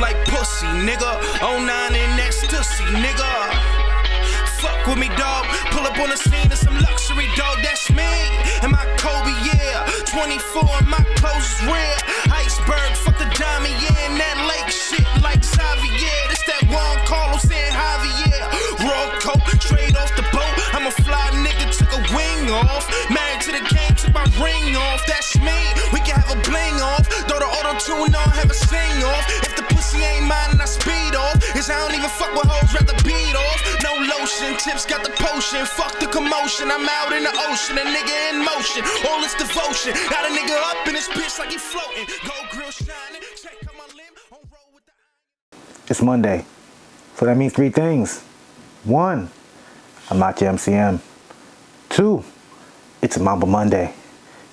like pussy, nigga. 09 in ecstasy, nigga. Fuck with me, dog. Pull up on the scene of some luxury, dog. That's me. And my Kobe, yeah. 24 and my clothes is rare. Iceberg, fuck the diamond, yeah. And that lake shit like Xavier. This that Juan Carlos and Javier. Raw coat, straight off the boat. I'm a fly nigga, took a wing off. Married to the game, took my ring off. That's me. We can have a bling off. Throw the auto-tune on, have a sing off. If the pussy ain't mine, and I speed off. Cause I don't even fuck with hoes, rather beat off. No lotion, tips got the potion. Fuck the commotion, I'm out in the ocean. A nigga in motion, all this devotion. Got a nigga up in this bitch like he floating. Gold grill shining, check out my limb. On roll with the... It's Monday, so that means three things. One, I'm not your MCM. Two, it's a Mamba Monday.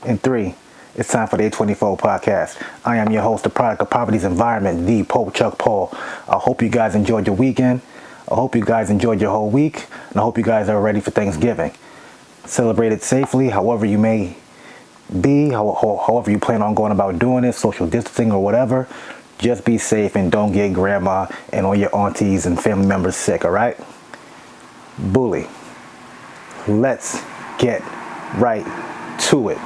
And three, it's time for the A24 podcast. I am your host, the product of poverty's environment, the Pope Chuck Paul. I hope you guys enjoyed your weekend. I hope you guys enjoyed your whole week. And I hope you guys are ready for Thanksgiving. Celebrate it safely, however you may be, however you plan on going about doing it, social distancing or whatever. Just be safe and don't get grandma and all your aunties and family members sick, all right? Bully. Let's get right to it.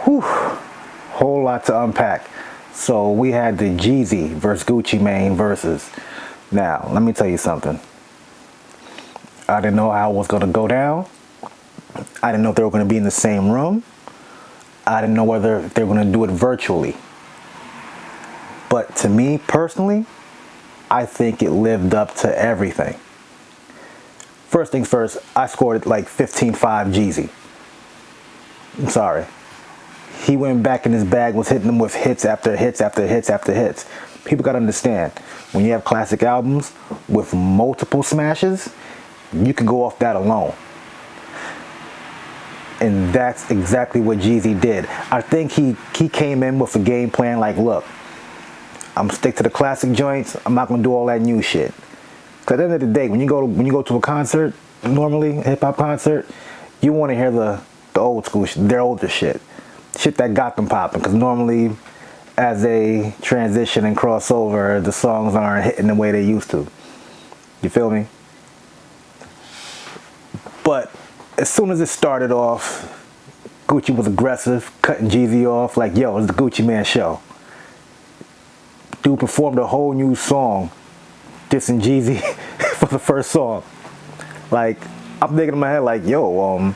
Whew. Whole lot to unpack. So we had the Jeezy versus Gucci Mane versus. Now, let me tell you something. I didn't know how it was going to go down. I didn't know if they were going to be in the same room. I didn't know whether they were going to do it virtually. But to me, personally, I think it lived up to everything. First things first, I scored like 15-5 Jeezy. I'm sorry. He went back in his bag, was hitting them with hits after hits after hits after hits. People got to understand, when you have classic albums with multiple smashes, you can go off that alone. And that's exactly what Jeezy did. I think he came in with a game plan like, look, I'm gonna stick to the classic joints. I'm not gonna do all that new shit. Cause at the end of the day, when you go to a concert, normally a hip hop concert, you want to hear the old school, their older shit that got them popping. Cause normally, as they transition and cross over, the songs aren't hitting the way they used to. You feel me? But as soon as it started off, Gucci was aggressive, cutting Jeezy off like, yo, it's the Gucci Man show. Dude performed a whole new song, dissing Jeezy for the first song. Like, I'm thinking in my head like, yo,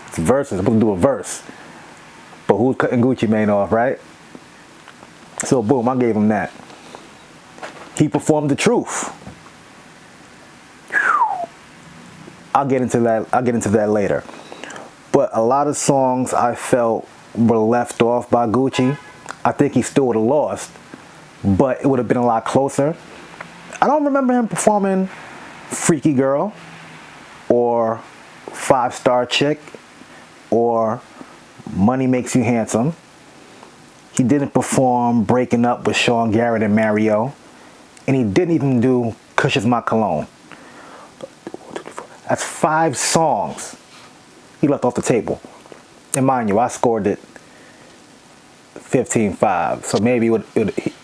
it's verses, I'm supposed to do a verse. But who's cutting Gucci Mane off, right? So boom, I gave him that. He performed The Truth. Whew. I'll get into that later. But a lot of songs I felt were left off by Gucci. I think he still would have lost, but it would have been a lot closer. I don't remember him performing Freaky Girl or 5-Star Chick or Money Makes You Handsome. He didn't perform Breaking Up with Sean Garrett and Mario. And he didn't even do Kush Is My Cologne. That's 5 songs he left off the table. And mind you, I scored it 15-5. So maybe it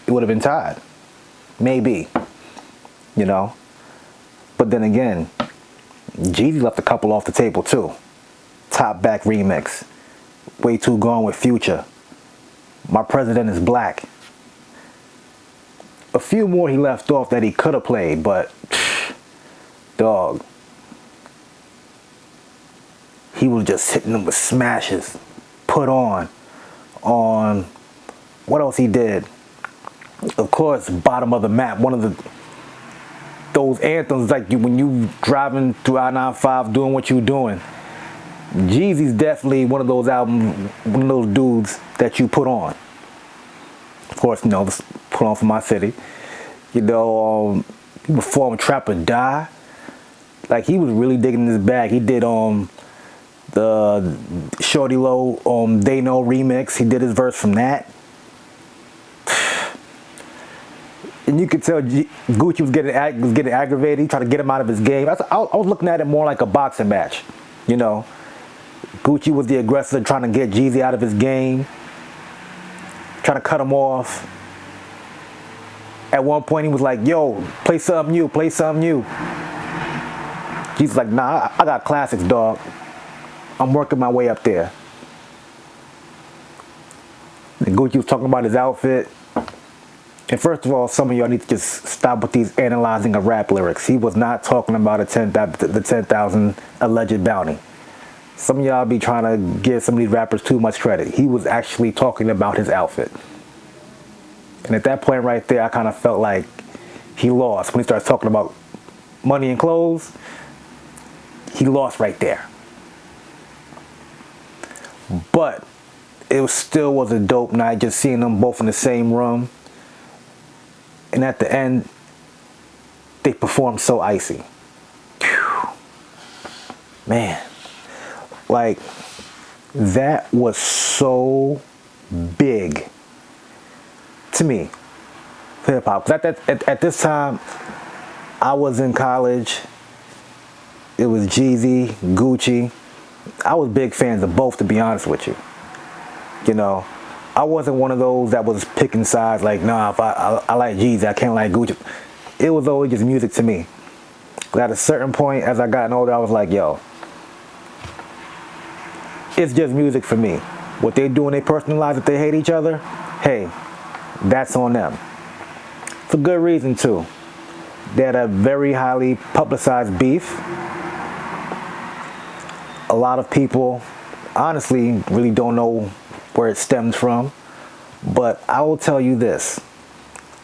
would have been tied. Maybe. You know. But then again, Jeezy left a couple off the table too. Top Back Remix. Way Too Gone with Future. My President Is Black. A few more he left off that he could have played, but dog. He was just hitting them with smashes. Put on what else he did? Of course, Bottom of the Map. One of those anthems like when you driving through I-95 doing what you doing. Jeezy's definitely one of those albums, one of those dudes that you put on. Of course, you know, put on for my city. You know, he performed Trap or Die. Like, he was really digging his bag. He did the Shorty Low They Know remix. He did his verse from that. And you could tell Gucci was getting aggravated. He tried to get him out of his game. I was looking at it more like a boxing match. You know, Gucci was the aggressor trying to get Jeezy out of his game, trying to cut him off. At one point he was like, yo, play something new, play something new. He's like, nah, I got classics, dog. I'm working my way up there. And Gucci was talking about his outfit. And first of all, some of y'all need to just stop with these analyzing of rap lyrics. He was not talking about the 10,000 alleged bounty. Some of y'all be trying to give some of these rappers too much credit. He was actually talking about his outfit. And at that point right there, I kind of felt like he lost. When he starts talking about money and clothes, he lost right there. But it still was a dope night, just seeing them both in the same room. And at the end, they performed so icy. Whew. Man, like, that was so big to me, hip hop. At this time, I was in college. It was Jeezy, Gucci. I was big fans of both, to be honest with you. You know, I wasn't one of those that was picking sides like, nah, if I like Jeezy, I can't like Gucci. It was always just music to me. But at a certain point, as I gotten older, I was like, yo, it's just music for me. What they do in their personal lives, if they hate each other, hey, that's on them. For good reason, too. They had a very highly publicized beef. A lot of people, honestly, really don't know where it stems from. But I will tell you this.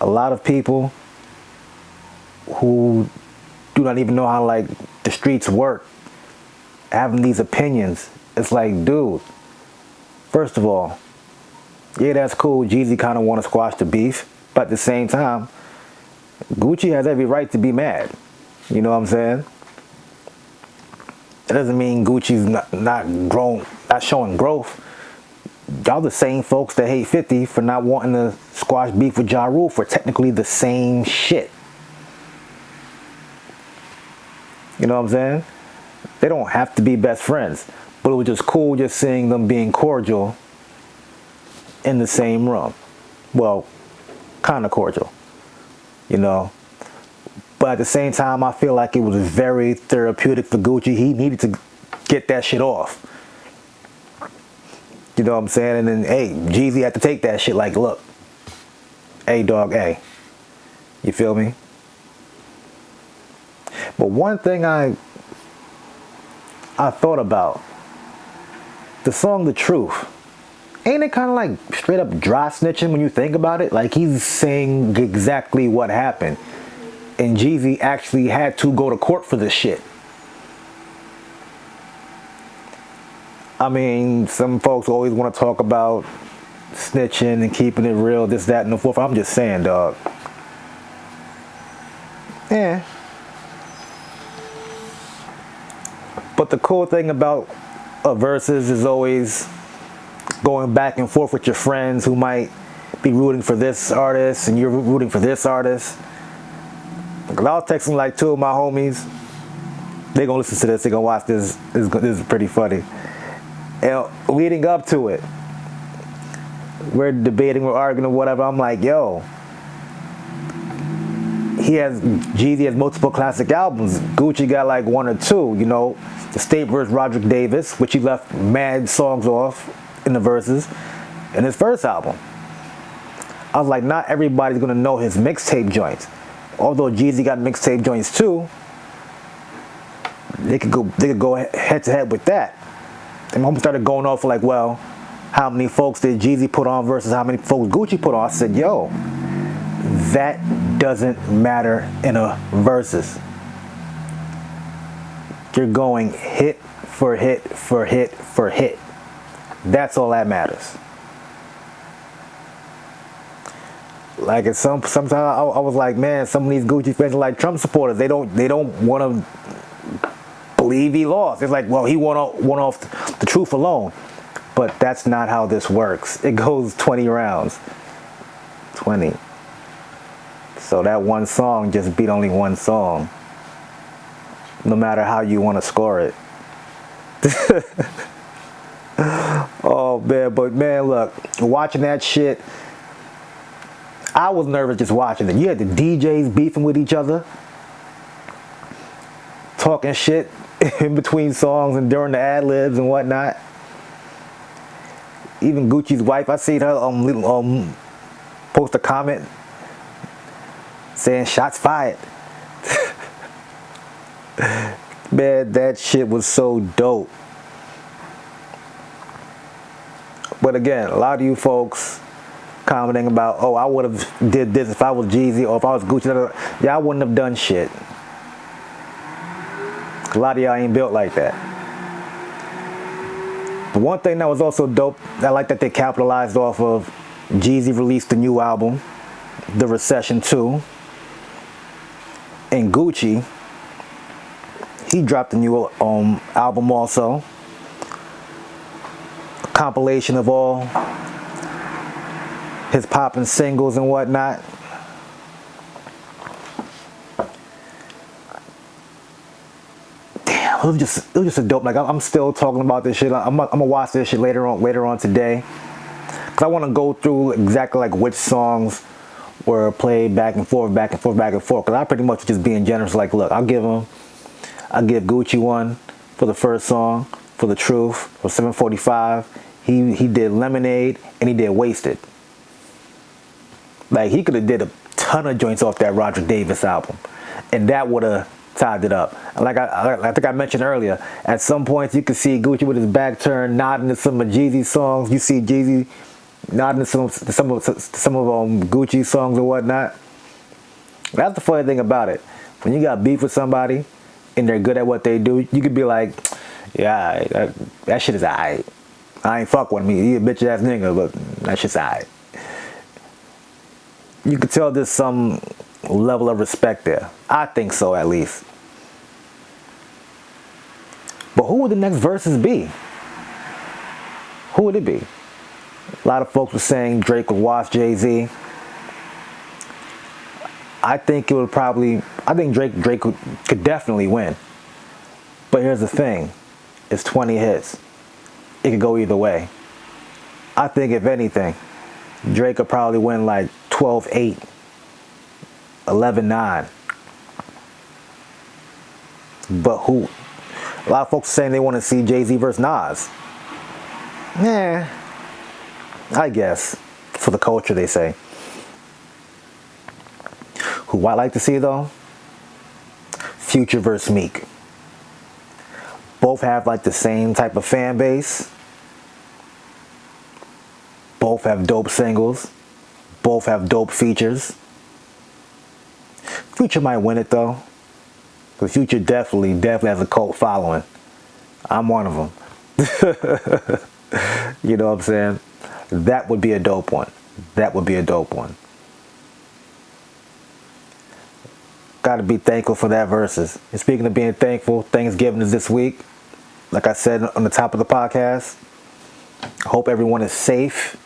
A lot of people who do not even know how, like, the streets work, having these opinions, it's like, dude, first of all, yeah, that's cool. Jeezy kind of want to squash the beef. But at the same time, Gucci has every right to be mad. You know what I'm saying? That doesn't mean Gucci's not showing growth. Y'all the same folks that hate 50 for not wanting to squash beef with Ja Rule for technically the same shit. You know what I'm saying? They don't have to be best friends. But it was just cool just seeing them being cordial in the same room. Well, kind of cordial. You know? But at the same time, I feel like it was very therapeutic for Gucci. He needed to get that shit off. You know what I'm saying? And then, hey, Jeezy had to take that shit like, look, hey, dog, hey. You feel me? But one thing I thought about, the song The Truth, ain't it kind of like straight up dry snitching when you think about it? Like, he's saying exactly what happened. And Jeezy actually had to go to court for this shit. I mean, some folks always want to talk about snitching and keeping it real, this, that, and the fourth. I'm just saying, dog. Yeah. But the cool thing about a versus is always going back and forth with your friends who might be rooting for this artist and you're rooting for this artist. Because I was texting like two of my homies. They're going to listen to this. They're going to watch this. This is pretty funny. And leading up to it, we're debating, we're arguing or whatever. I'm like, yo, Jeezy has multiple classic albums. Gucci got like one or two, you know. The State vs. Roderick Davis, which he left mad songs off in the verses, and his first album. I was like, not everybody's going to know his mixtape joints. Although Jeezy got mixtape joints too, they could go head to head with that. And I started going off like, well, how many folks did Jeezy put on versus how many folks Gucci put on? I said, yo, that doesn't matter in a versus. You're going hit for hit for hit for hit. That's all that matters. Like sometimes I was like, man, some of these Gucci fans are like Trump supporters. They don't want to believe he lost. It's like, well, he won off the truth alone. But that's not how this works. It goes 20 rounds. 20. So that one song just beat only one song. No matter how you want to score it. Oh, man. But, man, look. Watching that shit, I was nervous just watching it. You had the DJs beefing with each other, talking shit in between songs and during the ad-libs and whatnot. Even Gucci's wife, I seen her post a comment saying shots fired. Man, that shit was so dope. But again, a lot of you folks commenting about, oh, I would have did this if I was Jeezy or if I was Gucci. Yeah, I wouldn't have done shit. A lot of y'all ain't built like that. But one thing that was also dope, I like that they capitalized off of, Jeezy released the new album, The Recession 2. And Gucci, he dropped a new album also. A compilation of all his poppin' singles and whatnot. Damn, it was just a dope. Like, I'm still talking about this shit. I'm gonna watch this shit later on today, cause I want to go through exactly like which songs were played back and forth. Cause I pretty much just being generous. Like, look, I'll give Gucci one for the first song, for The Truth, for 745. He did Lemonade and he did Wasted. Like, he could have did a ton of joints off that Roger Davis album, and that would have tied it up. Like I think I mentioned earlier, at some points you could see Gucci with his back turned, nodding to some of Jeezy's songs. You see Jeezy nodding to some of Gucci's songs and whatnot. That's the funny thing about it. When you got beef with somebody and they're good at what they do, you could be like, yeah, that shit is alright. I ain't fuck with me. He a bitch ass nigga, but that shit's alright. You could tell there's some level of respect there. I think so, at least. But who would the next verses be? Who would it be? A lot of folks were saying Drake would wash Jay-Z. I think Drake could definitely win. But here's the thing. It's 20 hits. It could go either way. I think if anything, Drake could probably win like 12-8, 11-9. But who? A lot of folks are saying they want to see Jay-Z versus Nas. Yeah, I guess. For the culture, they say. Who I like to see, though? Future versus Meek. Both have like the same type of fan base. Both have dope singles. Both have dope features. Future might win it, though. The Future definitely has a cult following. I'm one of them. You know what I'm saying? That would be a dope one. Gotta be thankful for that versus. And speaking of being thankful, Thanksgiving is this week. Like I said on the top of the podcast, I hope everyone is safe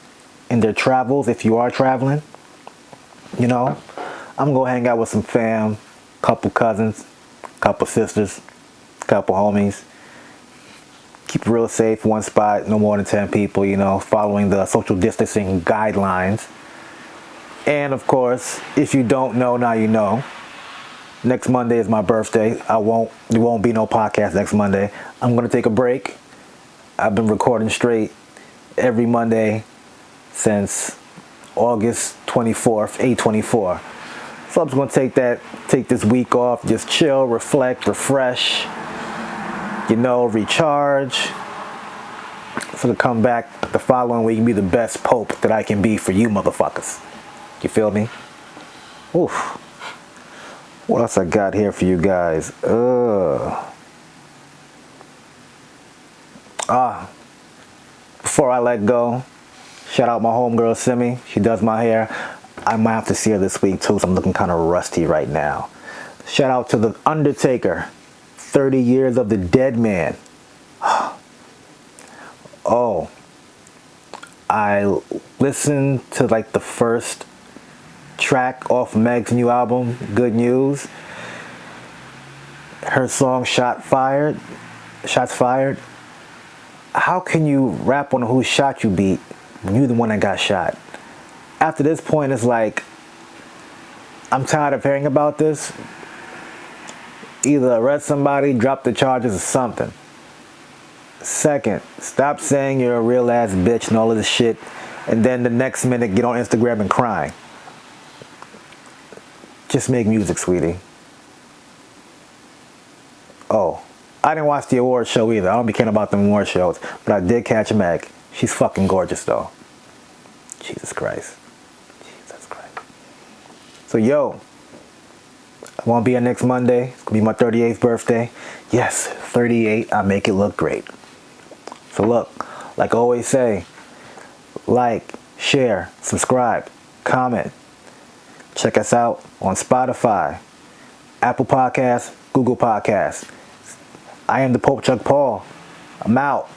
in their travels if you are traveling. You know, I'm gonna hang out with some fam, couple cousins, couple sisters, couple homies. Keep it real safe, one spot, no more than 10 people, you know, following the social distancing guidelines. And of course, if you don't know, now you know. Next Monday is my birthday. There won't be no podcast next Monday. I'm gonna take a break. I've been recording straight every Monday since August 24th, 8/24. So I'm just gonna take this week off, just chill, reflect, refresh, you know, recharge. So to come back the following week and be the best pope that I can be for you motherfuckers. You feel me? Oof. What else I got here for you guys? Before I let go, shout out my homegirl Simi. She does my hair. I might have to see her this week too, so I'm looking kind of rusty right now. Shout out to The Undertaker. 30 years of the dead man. Oh. I listened to like the first track off Meg's new album, Good News. Her song Shots Fired. How can you rap on Who Shot You beat when you're the one that got shot? After this point, it's like I'm tired of hearing about this. Either arrest somebody, drop the charges, or something. Second, stop saying you're a real ass bitch and all of this shit, and then the next minute get on Instagram and crying. Just make music, sweetie. Oh, I didn't watch the award show either. I don't be caring about them award shows, but I did catch Meg. She's fucking gorgeous though. Jesus Christ. Jesus Christ. So yo, I won't be here next Monday. It's gonna be my 38th birthday. Yes, 38. I make it look great. So look, like I always say, like, share, subscribe, comment. Check us out on Spotify, Apple Podcasts, Google Podcasts. I am the Pope Chuck Paul. I'm out.